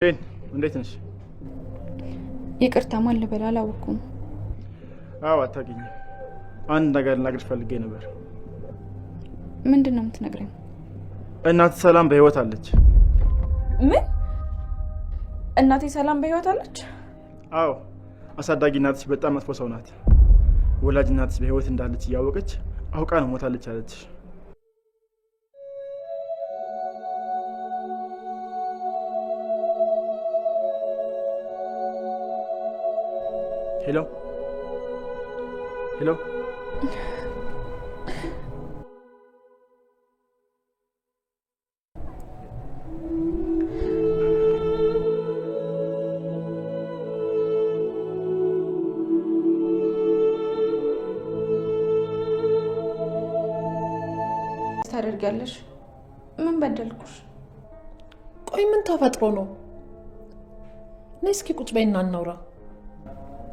እንዴት ነሽ? ይቅርታ ማን ልበል አላወኩም። አዎ አታውቂኝም። አንድ ነገር ልነግርሽ ፈልጌ ነበር። ምንድን ነው የምትነግረኝ? እናት ሰላም በህይወት አለች። ምን? እናቴ ሰላም በህይወት አለች? አዎ አሳዳጊ እናትሽ በጣም መጥፎ ሰው ናት። ወላጅ እናትሽ በህይወት እንዳለች እያወቀች አውቃ ነው ሞታለች አለችሽ። ሄሎ ሄሎ፣ ታደርጊያለሽ? ምን በደልኩሽ? ቆይ ምን ተፈጥሮ ነው? ነይ እስኪ ቁጭ በይና እናውራ።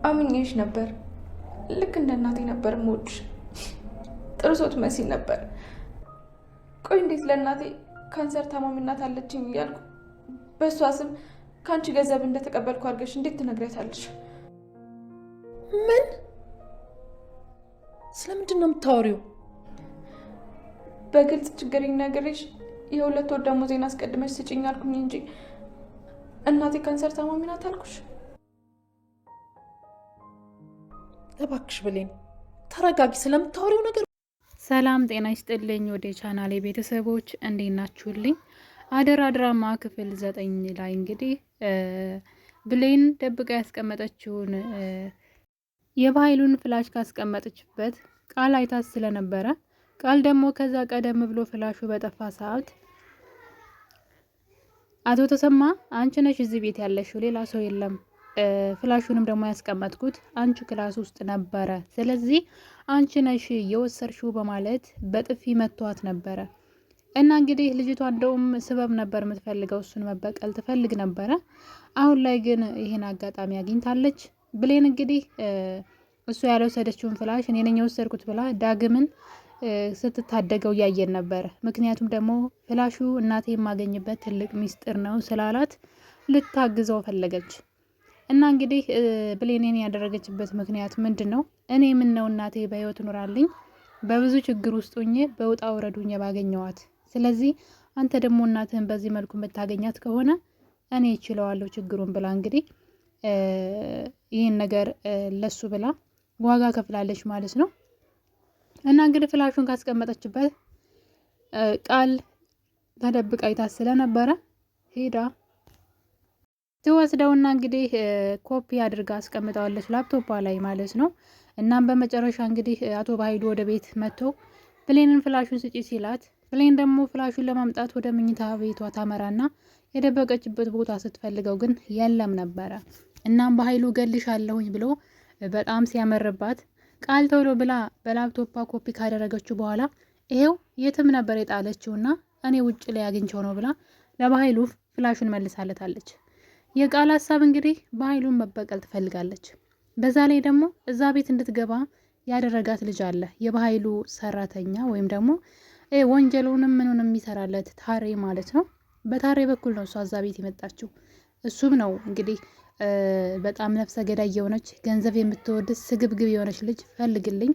አምኜሽ ነበር። ልክ እንደ እናቴ ነበር የምወድሽ። ጥሩ ሰው ትመስይ ነበር። ቆይ እንዴት ለእናቴ ካንሰር ታማሚ እናት አለችኝ እያልኩ በእሷ ስም ከአንቺ ገንዘብ እንደተቀበልኩ አድርገሽ እንዴት ትነግሪያታለሽ? ምን? ስለምንድን ነው የምታወሪው? በግልጽ ችግሬን ነግሬሽ የ2 ወር ደሞዜን አስቀድመሽ ስጭኝ አልኩኝ እንጂ እናቴ ካንሰር ታማሚ ናት አልኩሽ? እባክሽ ብሌን ተረጋጊ። ስለምታወሪው ነገር ሰላም ጤና ይስጥልኝ። ወደ ቻናሌ ቤተሰቦች እንዴት ናችሁልኝ? አደራ ድራማ ክፍል 9 ላይ እንግዲህ ብሌን ደብቃ ያስቀመጠችውን የባህሉን ፍላሽ ካስቀመጠችበት ቃል አይታት ስለነበረ ቃል ደግሞ ከዛ ቀደም ብሎ ፍላሹ በጠፋ ሰዓት አቶ ተሰማ አንቺ ነሽ እዚህ ቤት ያለሽው፣ ሌላ ሰው የለም፣ ፍላሹንም ደግሞ ያስቀመጥኩት አንቺ ክላስ ውስጥ ነበረ፣ ስለዚህ አንቺ ነሽ የወሰድሽው በማለት በጥፊ መቷት ነበረ። እና እንግዲህ ልጅቷ እንደውም ስበብ ነበር የምትፈልገው፣ እሱን መበቀል ትፈልግ ነበረ። አሁን ላይ ግን ይህን አጋጣሚ አግኝታለች። ብሌን እንግዲህ እሱ ያልወሰደችውን ፍላሽ እኔ ነኝ የወሰድኩት ብላ ዳግምን ስትታደገው እያየን ነበረ። ምክንያቱም ደግሞ ፍላሹ እናቴ የማገኝበት ትልቅ ሚስጥር ነው ስላላት ልታግዘው ፈለገች። እና እንግዲህ ብሌኔን ያደረገችበት ምክንያት ምንድን ነው? እኔ ምን ነው እናቴ በህይወት ኑራልኝ በብዙ ችግር ውስጥ ሆኜ በውጣ ውረዱኝ ባገኘዋት፣ ስለዚህ አንተ ደግሞ እናትህን በዚህ መልኩ የምታገኛት ከሆነ እኔ ይችለዋለሁ ችግሩን ብላ እንግዲህ ይህን ነገር ለሱ ብላ ዋጋ ከፍላለች ማለት ነው። እና እንግዲህ ፍላሹን ካስቀመጠችበት ቃል ተደብቃ አይታ ስለነበረ ሄዳ ትወስደውና እንግዲህ ኮፒ አድርጋ አስቀምጠዋለች ላፕቶፓ ላይ ማለት ነው። እናም በመጨረሻ እንግዲህ አቶ ባይዱ ወደ ቤት መጥቶ ብሌንን ፍላሹን ስጪ ሲላት ብሌን ደግሞ ፍላሹን ለማምጣት ወደ መኝታ ቤቷ ታመራና የደበቀችበት ቦታ ስትፈልገው ግን የለም ነበረ። እናም በኃይሉ ገልሻለሁኝ ብሎ በጣም ሲያመርባት ቃል ቶሎ ብላ በላፕቶፓ ኮፒ ካደረገችው በኋላ ይሄው የትም ነበር የጣለችውና እኔ ውጭ ላይ አግኝቸው ነው ብላ ለባህሉ ፍላሹን መልሳለታለች። የቃል ሀሳብ እንግዲህ በኃይሉን መበቀል ትፈልጋለች። በዛ ላይ ደግሞ እዛ ቤት እንድትገባ ያደረጋት ልጅ አለ፣ የባህሉ ሰራተኛ ወይም ደግሞ ወንጀሉንም ምኑንም የሚሰራለት ታሬ ማለት ነው። በታሬ በኩል ነው እሷ እዛ ቤት የመጣችው። እሱም ነው እንግዲህ በጣም ነፍሰ ገዳይ የሆነች ገንዘብ የምትወድ ስግብግብ የሆነች ልጅ ፈልግልኝ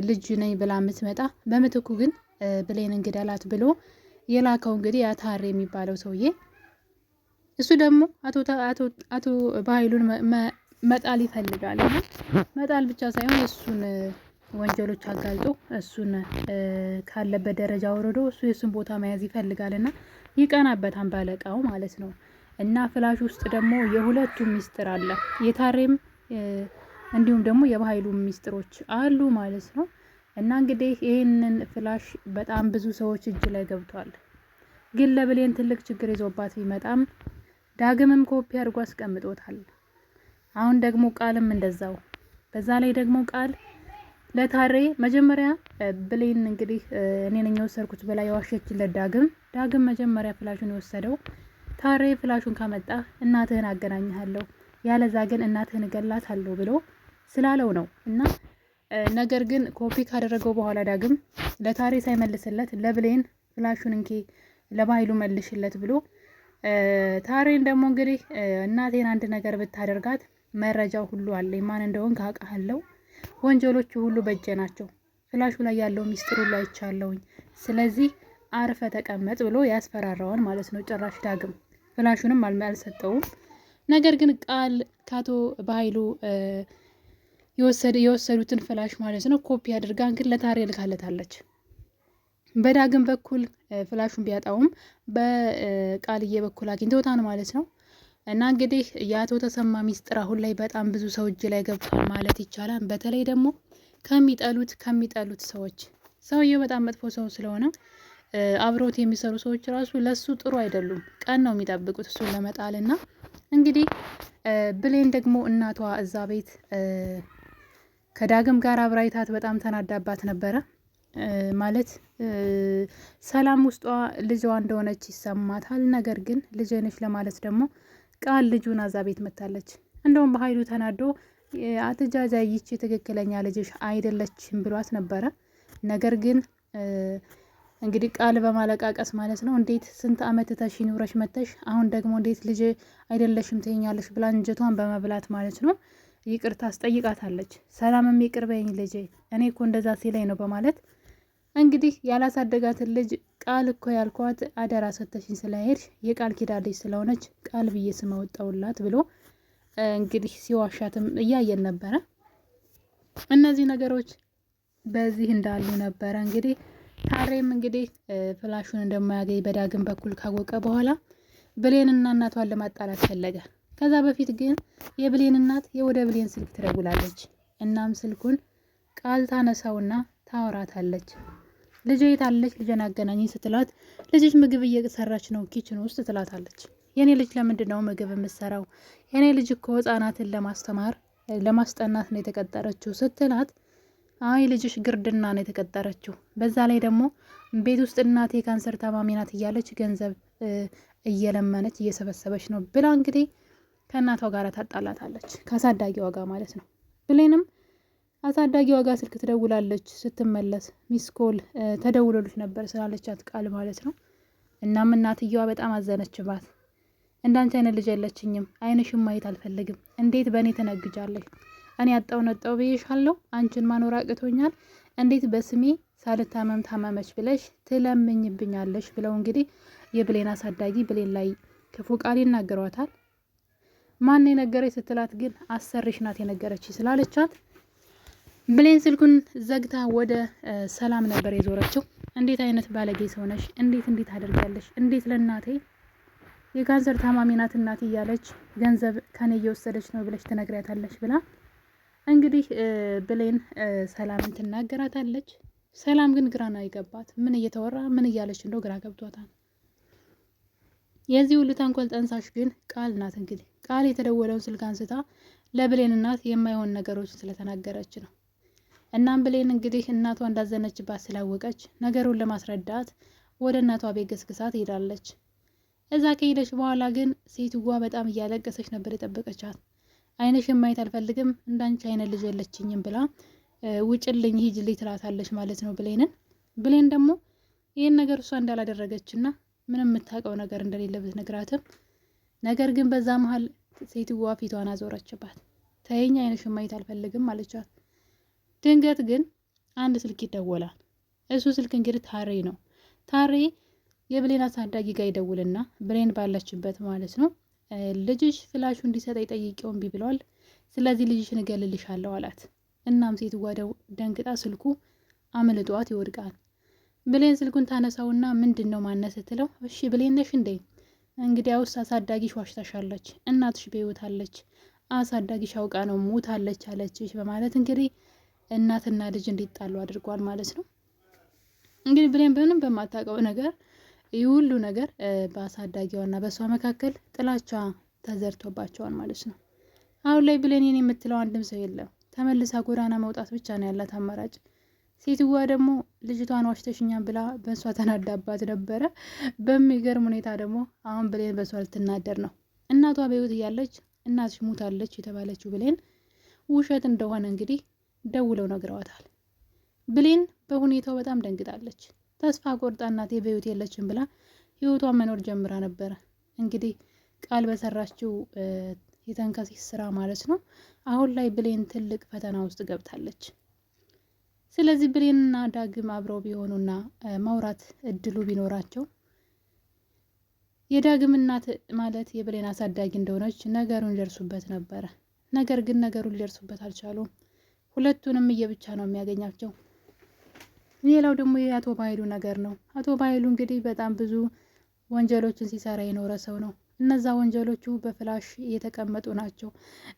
ልጅ ነኝ ብላ የምትመጣ፣ በምትኩ ግን ብሌን እንግደላት ብሎ የላከው እንግዲህ ያ ታሬ የሚባለው ሰውዬ። እሱ ደግሞ አቶ ባህሉን መጣል ይፈልጋል። መጣል ብቻ ሳይሆን እሱን ወንጀሎች አጋልጦ እሱን ካለበት ደረጃ ወርዶ እሱ የሱን ቦታ መያዝ ይፈልጋልና ይቀናበታል ባለቃው ማለት ነው። እና ፍላሽ ውስጥ ደግሞ የሁለቱም ሚስጥር አለ፣ የታሬም እንዲሁም ደግሞ የባህሉ ሚስጥሮች አሉ ማለት ነው። እና እንግዲህ ይህንን ፍላሽ በጣም ብዙ ሰዎች እጅ ላይ ገብቷል። ግን ለብሌን ትልቅ ችግር ይዞባት ቢመጣም ዳግምም ኮፒ አድርጎ አስቀምጦታል። አሁን ደግሞ ቃልም እንደዛው። በዛ ላይ ደግሞ ቃል ለታሬ መጀመሪያ ብሌን እንግዲህ እኔ ነኝ የወሰድኩት ብላ የዋሸችለት ዳግም መጀመሪያ ፍላሹን የወሰደው ታሬ ፍላሹን ካመጣ እናትህን አገናኝሃለሁ፣ ያለዛ ግን እናትህን እገላታለሁ ብሎ ስላለው ነው። እና ነገር ግን ኮፒ ካደረገው በኋላ ዳግም ለታሬ ሳይመልስለት ለብሌን ፍላሹን እንኪ ለባህሉ መልሽለት ብሎ ታሬን ደግሞ እንግዲህ እናቴን አንድ ነገር ብታደርጋት መረጃው ሁሉ አለኝ፣ ማን እንደሆን ካውቃለሁ፣ ወንጀሎቹ ሁሉ በእጄ ናቸው፣ ፍላሹ ላይ ያለው ሚስጥር ሁሉ አይቻለሁኝ፣ ስለዚህ አርፈ ተቀመጥ ብሎ ያስፈራራዋል ማለት ነው። ጭራሽ ዳግም ፍላሹንም አልሰጠውም። ነገር ግን ቃል ከአቶ በኃይሉ የወሰዱትን ፍላሽ ማለት ነው ኮፒ አድርጋ እንግዲህ ለታሬ ልካለታለች። በዳግም በኩል ፍላሹን ቢያጣውም በቃልዬ በኩል አግኝተውታል ማለት ነው። እና እንግዲህ የአቶ ተሰማ ሚስጥር አሁን ላይ በጣም ብዙ ሰው እጅ ላይ ገብቷል ማለት ይቻላል። በተለይ ደግሞ ከሚጠሉት ሰዎች ሰውየው በጣም መጥፎ ሰው ስለሆነ አብሮት የሚሰሩ ሰዎች ራሱ ለሱ ጥሩ አይደሉም። ቀን ነው የሚጠብቁት እሱን ለመጣል እና እንግዲህ ብሌን ደግሞ እናቷ እዛ ቤት ከዳግም ጋር አብራይታት በጣም ተናዳባት ነበረ። ማለት ሰላም ውስጧ ልጇ እንደሆነች ይሰማታል። ነገር ግን ልጄ ነች ለማለት ደግሞ ቃል ልጁን አዛ ቤት መታለች። እንደውም በኃይሉ ተናዶ አትጃጃይ፣ ይቺ ትክክለኛ ልጅሽ አይደለችም ብሏት ነበረ። ነገር ግን እንግዲህ ቃል በማለቃቀስ ማለት ነው እንዴት ስንት አመት ተሽ ኑረሽ መተሽ አሁን ደግሞ እንዴት ልጅ አይደለሽም ትይኛለሽ ብላ እንጀቷን በመብላት ማለት ነው ይቅርታ አስጠይቃታለች። ሰላምም ይቅር በይኝ ልጄ፣ እኔ እኮ እንደዛ ሲለኝ ነው በማለት እንግዲህ ያላሳደጋትን ልጅ ቃል እኮ ያልኳት አደራ ሰተሽኝ ስለሄድሽ የቃል ኪዳን ልጅ ስለሆነች ቃል ብዬ ስም አወጣሁላት ብሎ እንግዲህ ሲዋሻትም እያየን ነበረ። እነዚህ ነገሮች በዚህ እንዳሉ ነበረ እንግዲህ ታሬም እንግዲህ ፍላሹን እንደማያገኝ በዳግም በኩል ካወቀ በኋላ ብሌንና እናቷን ለማጣላት ፈለገ። ከዛ በፊት ግን የብሌን እናት የወደ ብሌን ስልክ ትደውላለች። እናም ስልኩን ቃል ታነሳውና ታወራታለች። ልጅ የታለች ልጅን አገናኝ ስትላት ልጅሽ ምግብ እየሰራች ነው ኪችን ውስጥ ትላታለች። የኔ ልጅ ለምንድን ነው ምግብ የምትሰራው? የኔ ልጅ እኮ ህጻናትን ለማስጠናት ነው የተቀጠረችው ስትላት አይ ልጅሽ ግርድና ነው የተቀጠረችው፣ በዛ ላይ ደግሞ ቤት ውስጥ እናቴ ካንሰር ታማሚ ናት እያለች ገንዘብ እየለመነች እየሰበሰበች ነው ብላ እንግዲህ ከእናቷ ጋር ታጣላታለች፣ ከአሳዳጊዋ ጋር ማለት ነው። ብሌንም አሳዳጊዋ ጋር ስልክ ትደውላለች። ስትመለስ ሚስኮል ተደውሎልሽ ነበር ስላለቻት ቃል ማለት ነው። እናም እናትየዋ በጣም አዘነችባት። እንዳንቺ አይነት ልጅ የለችኝም፣ አይንሽም ማየት አልፈልግም፣ እንዴት በእኔ ትነግጃለሽ? እኔ አጣው ነጣው ብዬሻለሁ፣ አንቺን ማኖር አቅቶኛል፣ እንዴት በስሜ ሳልታመም ታመመች ብለሽ ትለምኝብኛለሽ? ብለው እንግዲህ የብሌን አሳዳጊ ብሌን ላይ ክፉ ቃል ይናገሯታል። ማን የነገረች ስትላት ግን አሰሪሽ ናት የነገረች ስላለቻት ብሌን ስልኩን ዘግታ ወደ ሰላም ነበር የዞረችው። እንዴት አይነት ባለጌ ሰው ነሽ? እንዴት አደርጋለሽ? እንዴት ለእናቴ የካንሰር ታማሚ ናት እናቴ እያለች ገንዘብ ከኔ እየወሰደች ነው ብለሽ ትነግሪያታለሽ ብላ እንግዲህ ብሌን ሰላምን ትናገራታለች። ሰላም ግን ግራ ነው የገባት። ምን እየተወራ ምን እያለች እንደው ግራ ገብቷታል። የዚህ ሁሉ ተንኮል ጠንሳሽ ግን ቃል ናት። እንግዲህ ቃል የተደወለውን ስልክ አንስታ ለብሌን እናት የማይሆን ነገሮችን ስለተናገረች ነው። እናም ብሌን እንግዲህ እናቷ እንዳዘነችባት ስላወቀች ነገሩን ለማስረዳት ወደ እናቷ ቤት ገስግሳ ትሄዳለች። እዛ ከሄደች በኋላ ግን ሴትዋ በጣም እያለቀሰች ነበር የጠበቀቻት። አይንሽን ማየት አልፈልግም፣ እንዳንቺ አይነት ልጅ የለችኝም ብላ ውጭልኝ ሂጅልኝ ትላታለች ማለት ነው ብሌንን። ብሌን ደግሞ ይህን ነገር እሷ እንዳላደረገችና ምንም የምታውቀው ነገር እንደሌለ ብትነግራትም ነገር ግን በዛ መሀል ሴትዋ ፊቷን አዞረችባት። ተይኝ፣ አይንሽን ማየት አልፈልግም አለቻት። ድንገት ግን አንድ ስልክ ይደወላል። እሱ ስልክ እንግዲህ ታሬ ነው። ታሬ የብሌን አሳዳጊ ጋር ይደውልና ብሌን ባለችበት ማለት ነው ልጅሽ ፍላሹ እንዲሰጠ ጠይቄው እምቢ ብሏል፣ ስለዚህ ልጅሽን እገልልሻለሁ አላት። እናም ሴትዋ ደንግጣ ስልኩ አምልጧት ይወድቃል። ብሌን ስልኩን ታነሳውና ምንድን ነው ማነስ ስትለው እሺ ብሌን ነሽ እንዴ? እንግዲያውስ አሳዳጊሽ ዋሽታሻለች፣ እናትሽ በሕይወት አለች፣ አሳዳጊሽ አውቃ ነው ሞታለች አለችሽ በማለት እንግዲህ እናትና ልጅ እንዲጣሉ አድርጓል ማለት ነው። እንግዲህ ብሌን ምንም በማታውቀው ነገር ይህ ሁሉ ነገር በአሳዳጊዋና በእሷ መካከል ጥላቻ ተዘርቶባቸዋል ማለት ነው። አሁን ላይ ብሌንን የምትለው አንድም ሰው የለም። ተመልሳ ጎዳና መውጣት ብቻ ነው ያላት አማራጭ። ሴትዋ ደግሞ ልጅቷን ዋሽተሽኛን ብላ በእሷ ተናዳባት ነበረ። በሚገርም ሁኔታ ደግሞ አሁን ብሌን በእሷ ልትናደር ነው። እናቷ በሕይወት እያለች እናትሽ ሞታለች የተባለችው ብሌን ውሸት እንደሆነ እንግዲህ ደውለው ነግረዋታል። ብሌን በሁኔታው በጣም ደንግጣለች። ተስፋ ቆርጣ እናቴ በሕይወት የለችም ብላ ሕይወቷን መኖር ጀምራ ነበረ። እንግዲህ ቃል በሰራችው የተንከሲስ ስራ ማለት ነው። አሁን ላይ ብሌን ትልቅ ፈተና ውስጥ ገብታለች። ስለዚህ ብሌንና ዳግም አብረው ቢሆኑና ማውራት እድሉ ቢኖራቸው የዳግም እናት ማለት የብሌን አሳዳጊ እንደሆነች ነገሩን ሊደርሱበት ነበረ። ነገር ግን ነገሩን ሊደርሱበት አልቻሉም። ሁለቱንም እየብቻ ነው የሚያገኛቸው። ሌላው ደግሞ የአቶ ባይሉ ነገር ነው። አቶ ባይሉ እንግዲህ በጣም ብዙ ወንጀሎችን ሲሰራ የኖረ ሰው ነው። እነዛ ወንጀሎቹ በፍላሽ የተቀመጡ ናቸው።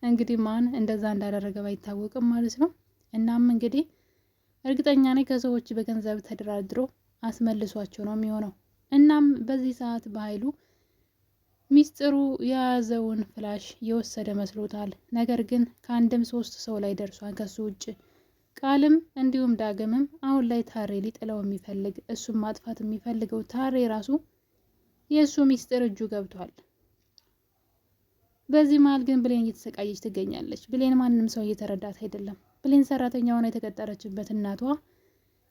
እንግዲህ ማን እንደዛ እንዳደረገ ባይታወቅም ማለት ነው። እናም እንግዲህ እርግጠኛ ነኝ ከሰዎች በገንዘብ ተደራድሮ አስመልሷቸው ነው የሚሆነው። እናም በዚህ ሰዓት በኃይሉ ሚስጥሩ የያዘውን ፍላሽ የወሰደ መስሎታል። ነገር ግን ከአንድም 3 ሰው ላይ ደርሷል ከሱ ውጭ። ቃልም እንዲሁም ዳግምም አሁን ላይ ታሬ ሊጥለው የሚፈልግ እሱም ማጥፋት የሚፈልገው ታሬ ራሱ የእሱ ሚስጥር እጁ ገብቷል። በዚህ መሀል ግን ብሌን እየተሰቃየች ትገኛለች። ብሌን ማንም ሰው እየተረዳት አይደለም። ብሌን ሰራተኛ ሆና የተቀጠረችበት እናቷ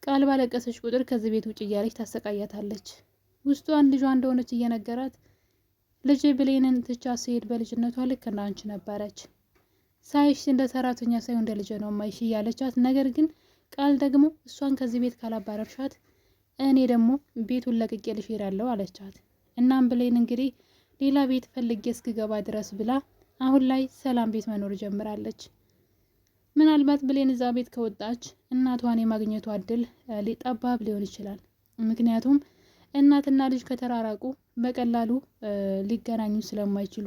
ቃል ባለቀሰች ቁጥር ከዚህ ቤት ውጭ እያለች ታሰቃያታለች። ውስጧን ልጇ እንደሆነች እየነገራት ልጅ ብሌንን ትቻ ሲሄድ በልጅነቷ ልክ እንዳንቺ ነበረች፣ ሳይሽ እንደ ሰራተኛ ሳይሆን እንደ ልጅ ነው ማይሽ እያለቻት፣ ነገር ግን ቃል ደግሞ እሷን ከዚህ ቤት ካላባረርሻት እኔ ደግሞ ቤቱን ለቅቄልሽ እሄዳለሁ አለቻት። እናም ብሌን እንግዲህ ሌላ ቤት ፈልጌ እስክገባ ድረስ ብላ አሁን ላይ ሰላም ቤት መኖር ጀምራለች። ምናልባት ብሌን እዛ ቤት ከወጣች እናቷን የማግኘቷ እድል ጠባብ ሊሆን ይችላል። ምክንያቱም እናትና ልጅ ከተራራቁ በቀላሉ ሊገናኙ ስለማይችሉ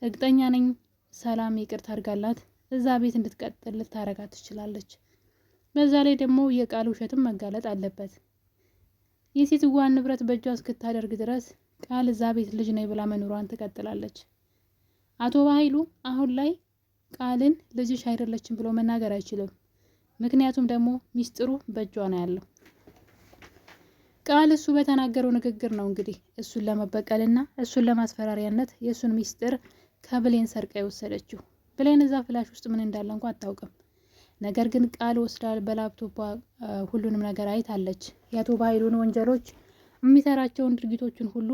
እርግጠኛ ነኝ ሰላም ይቅርታ አድርጋላት እዛ ቤት እንድትቀጥል ልታረጋት ትችላለች። በዛ ላይ ደግሞ የቃል ውሸትም መጋለጥ አለበት። የሴትዋን ንብረት በእጇ እስክታደርግ ድረስ ቃል እዛ ቤት ልጅ ነኝ ብላ መኖሯን ትቀጥላለች። አቶ በኃይሉ አሁን ላይ ቃልን ልጅሽ አይደለችም ብሎ መናገር አይችልም። ምክንያቱም ደግሞ ሚስጥሩ በእጇ ነው ያለው። ቃል እሱ በተናገረው ንግግር ነው እንግዲህ እሱን ለመበቀልና እሱን ለማስፈራሪያነት የእሱን ሚስጥር ከብሌን ሰርቃ የወሰደችው። ብሌን እዛ ፍላሽ ውስጥ ምን እንዳለ እንኳ አታውቅም። ነገር ግን ቃል ወስዳል በላፕቶፓ ሁሉንም ነገር አይታለች። የአቶ በኃይሉን ወንጀሎች የሚሰራቸውን ድርጊቶችን ሁሉ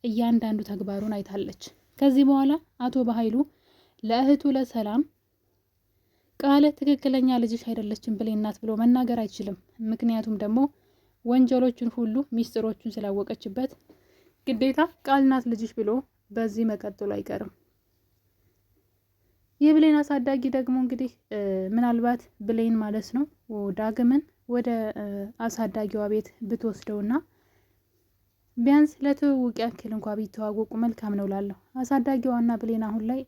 እያንዳንዱ ተግባሩን አይታለች። ከዚህ በኋላ አቶ በኃይሉ ለእህቱ ለሰላም ቃል ትክክለኛ ልጅሽ አይደለችም ብሌን ናት ብሎ መናገር አይችልም። ምክንያቱም ደግሞ ወንጀሎቹን ሁሉ ሚስጥሮቹን ስላወቀችበት ግዴታ ቃል ናት ልጅሽ ብሎ በዚህ መቀጠሉ አይቀርም። የብሌን አሳዳጊ ደግሞ እንግዲህ ምናልባት ብሌን ማለት ነው ዳግምን ወደ አሳዳጊዋ ቤት ብትወስደውና ቢያንስ ለትውውቅ ያክል እንኳ ቢተዋወቁ መልካም ነው ላለሁ። አሳዳጊዋና ብሌን አሁን ላይ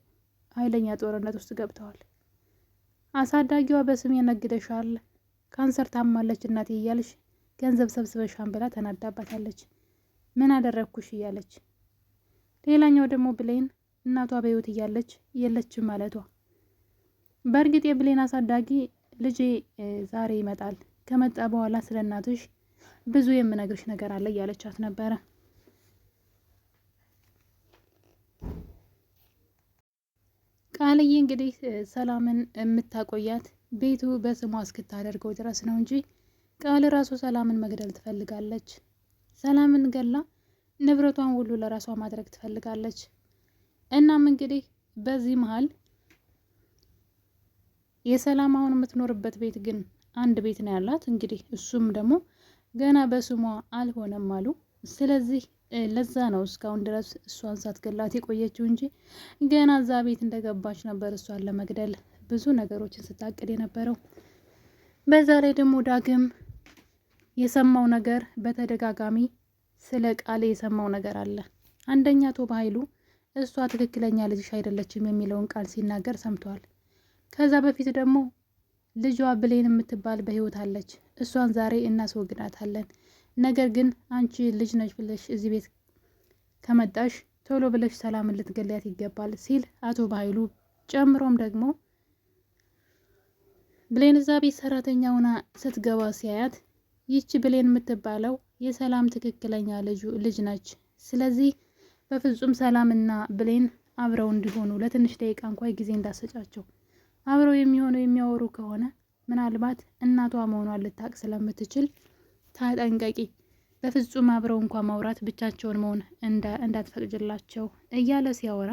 ኃይለኛ ጦርነት ውስጥ ገብተዋል። አሳዳጊዋ በስም የነግደሻል፣ ካንሰር ታማለች እናቴ እያለች ገንዘብ ሰብስበሻን ብላ ተናዳባታለች። ምን አደረግኩሽ እያለች። ሌላኛው ደግሞ ብሌን እናቷ በህይወት እያለች የለችም ማለቷ። በእርግጥ የብሌን አሳዳጊ ልጄ ዛሬ ይመጣል፣ ከመጣ በኋላ ስለ እናትሽ ብዙ የምነግርሽ ነገር አለ እያለቻት ነበረ። ቃልዬ እንግዲህ ሰላምን የምታቆያት ቤቱ በስሟ እስክታደርገው ድረስ ነው እንጂ ቃል ራሱ ሰላምን መግደል ትፈልጋለች። ሰላምን ገላ ንብረቷን ሁሉ ለራሷ ማድረግ ትፈልጋለች። እናም እንግዲህ በዚህ መሀል የሰላም አሁን የምትኖርበት ቤት ግን አንድ ቤት ነው ያላት። እንግዲህ እሱም ደግሞ ገና በስሟ አልሆነም አሉ። ስለዚህ ለዛ ነው እስካሁን ድረስ እሷን ሳትገላት የቆየችው እንጂ ገና እዛ ቤት እንደገባች ነበር እሷን ለመግደል ብዙ ነገሮችን ስታቅድ የነበረው። በዛ ላይ ደግሞ ዳግም የሰማው ነገር በተደጋጋሚ ስለ ቃል የሰማው ነገር አለ። አንደኛ አቶ በኃይሉ እሷ ትክክለኛ ልጅሽ አይደለችም የሚለውን ቃል ሲናገር ሰምተዋል። ከዛ በፊት ደግሞ ልጇ ብሌን የምትባል በህይወት አለች፣ እሷን ዛሬ እናስወግዳታለን፣ ነገር ግን አንቺ ልጅ ነች ብለሽ እዚህ ቤት ከመጣሽ ቶሎ ብለሽ ሰላምን ልትገለያት ይገባል ሲል አቶ በኃይሉ ጨምሮም ደግሞ ብሌን እዛ ቤት ሰራተኛ ሆና ስትገባ ሲያያት ይቺ ብሌን የምትባለው የሰላም ትክክለኛ ልጅ ነች። ስለዚህ በፍጹም ሰላምና ብሌን አብረው እንዲሆኑ ለትንሽ ደቂቃ እንኳ ጊዜ እንዳሰጫቸው፣ አብረው የሚያወሩ ከሆነ ምናልባት እናቷ መሆኗን ልታቅ ስለምትችል ታጠንቀቂ፣ በፍጹም አብረው እንኳን ማውራት ብቻቸውን መሆን እንዳትፈቅጅላቸው እያለ ሲያወራ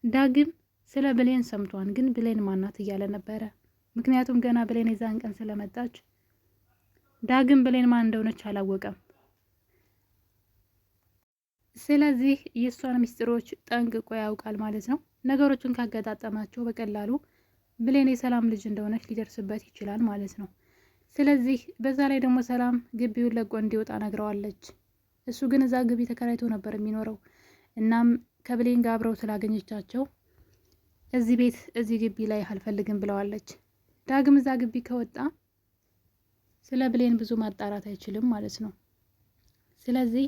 ዳግም ስለ ብሌን ሰምቷን፣ ግን ብሌን ማናት እያለ ነበረ። ምክንያቱም ገና ብሌን የዛን ቀን ስለመጣች ዳግም ብሌን ማን እንደሆነች አላወቀም። ስለዚህ የእሷን ምስጢሮች ጠንቅቆ ያውቃል ማለት ነው። ነገሮችን ካገጣጠማቸው በቀላሉ ብሌን የሰላም ልጅ እንደሆነች ሊደርስበት ይችላል ማለት ነው። ስለዚህ በዛ ላይ ደግሞ ሰላም ግቢውን ለቆ እንዲወጣ ነግረዋለች። እሱ ግን እዛ ግቢ ተከራይቶ ነበር የሚኖረው። እናም ከብሌን ጋር አብረው ስላገኘቻቸው እዚህ ግቢ ላይ አልፈልግም ብለዋለች። ዳግም እዛ ግቢ ከወጣ ስለ ብሌን ብዙ ማጣራት አይችልም ማለት ነው። ስለዚህ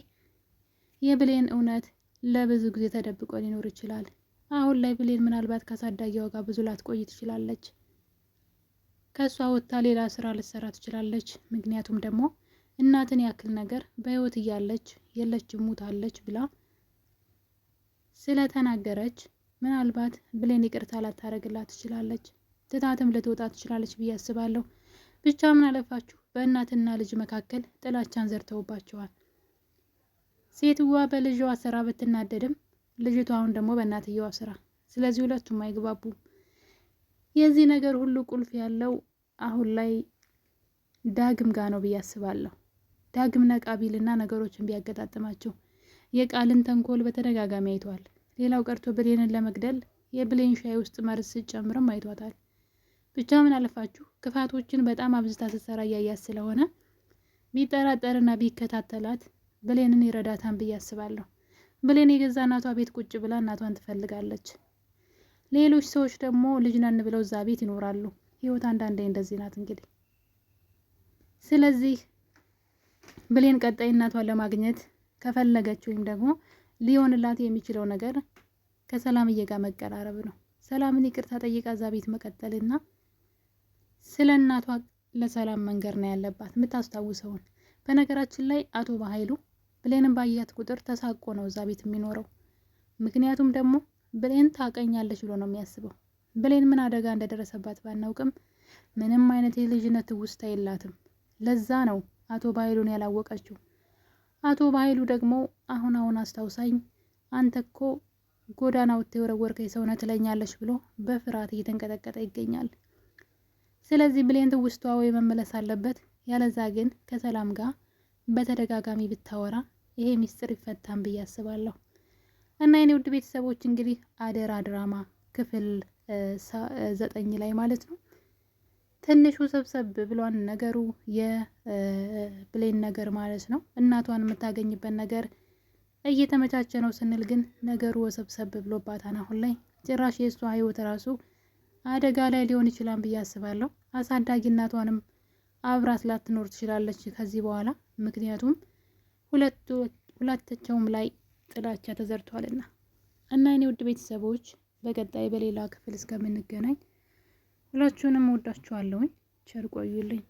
የብሌን እውነት ለብዙ ጊዜ ተደብቆ ሊኖር ይችላል። አሁን ላይ ብሌን ምናልባት ካሳዳጊዋ ጋር ብዙ ላትቆይ ትችላለች። ከእሷ ወጥታ ሌላ ስራ ልትሰራ ትችላለች። ምክንያቱም ደግሞ እናትን ያክል ነገር በህይወት እያለች የለችም ሞታለች ብላ ስለተናገረች ምናልባት ብሌን ይቅርታ ላታረግላት ትችላለች። ትታትም ልትወጣ ትችላለች ብዬ አስባለሁ። ብቻ ምን አለፋችሁ በእናትና ልጅ መካከል ጥላቻን ዘርተውባቸዋል። ሴትዋ በልጅዋ ስራ ብትናደድም ልጅቷ አሁን ደግሞ በእናትየዋ ስራ። ስለዚህ ሁለቱም አይግባቡም። የዚህ ነገር ሁሉ ቁልፍ ያለው አሁን ላይ ዳግም ጋ ነው ብዬ አስባለሁ። ዳግም ነቃ ቢልና ነገሮችን ቢያገጣጥማቸው። የቃልን ተንኮል በተደጋጋሚ አይቷል። ሌላው ቀርቶ ብሌንን ለመግደል የብሌን ሻይ ውስጥ መርዝ ስትጨምርም አይቷታል። ብቻ ምን አለፋችሁ ክፋቶችን በጣም አብዝታ ስትሰራ እያያት ስለሆነ ቢጠራጠርና ቢከታተላት ብሌንን ይረዳታን ብዬ አስባለሁ። ብሌን የገዛ እናቷ ቤት ቁጭ ብላ እናቷን ትፈልጋለች። ሌሎች ሰዎች ደግሞ ልጅ ነን ብለው እዛ ቤት ይኖራሉ። ህይወት አንዳንዴ እንደዚህ ናት እንግዲህ። ስለዚህ ብሌን ቀጣይ እናቷን ለማግኘት ከፈለገች ወይም ደግሞ ሊሆንላት የሚችለው ነገር ከሰላምዬ ጋር መቀራረብ ነው። ሰላምን ይቅርታ ጠይቃ እዛ ቤት መቀጠልና ስለ እናቷ ለሰላም መንገር ነው ያለባት የምታስታውሰውን። በነገራችን ላይ አቶ በኃይሉ ብሌንን ባያት ቁጥር ተሳቆ ነው እዛ ቤት የሚኖረው። ምክንያቱም ደግሞ ብሌን ታቀኛለች ብሎ ነው የሚያስበው። ብሌን ምን አደጋ እንደደረሰባት ባናውቅም ምንም አይነት የልጅነት ውስጥ የላትም። ለዛ ነው አቶ በኃይሉን ያላወቀችው። አቶ በኃይሉ ደግሞ አሁን አስታውሳኝ አንተ እኮ ጎዳና ወጥተህ የወረወርከኝ ሰው ነህ ትለኛለች ብሎ በፍርሃት እየተንቀጠቀጠ ይገኛል። ስለዚህ ብሌን ትውስቷ ወይ መመለስ አለበት፣ ያለዛ ግን ከሰላም ጋር በተደጋጋሚ ብታወራ ይሄ ሚስጥር ይፈታን ብዬ አስባለሁ። እና የኔ ውድ ቤተሰቦች እንግዲህ አደራ ድራማ ክፍል 9 ላይ ማለት ነው ትንሹ ሰብሰብ ብሏን ነገሩ የብሌን ነገር ማለት ነው። እናቷን የምታገኝበት ነገር እየተመቻቸ ነው ስንል ግን ነገሩ ወሰብሰብ ብሎባታን አሁን ላይ ጭራሽ የእሷ ህይወት ራሱ አደጋ ላይ ሊሆን ይችላል ብዬ አስባለሁ። አሳዳጊ እናቷንም አብራት ላትኖር ትችላለች ከዚህ በኋላ ምክንያቱም ሁለታቸውም ላይ ጥላቻ ተዘርቷልና። እና የኔ ውድ ቤተሰቦች በቀጣይ በሌላ ክፍል እስከምንገናኝ ሁላችሁንም ወዳችኋለሁኝ። ቸር ቆዩልኝ።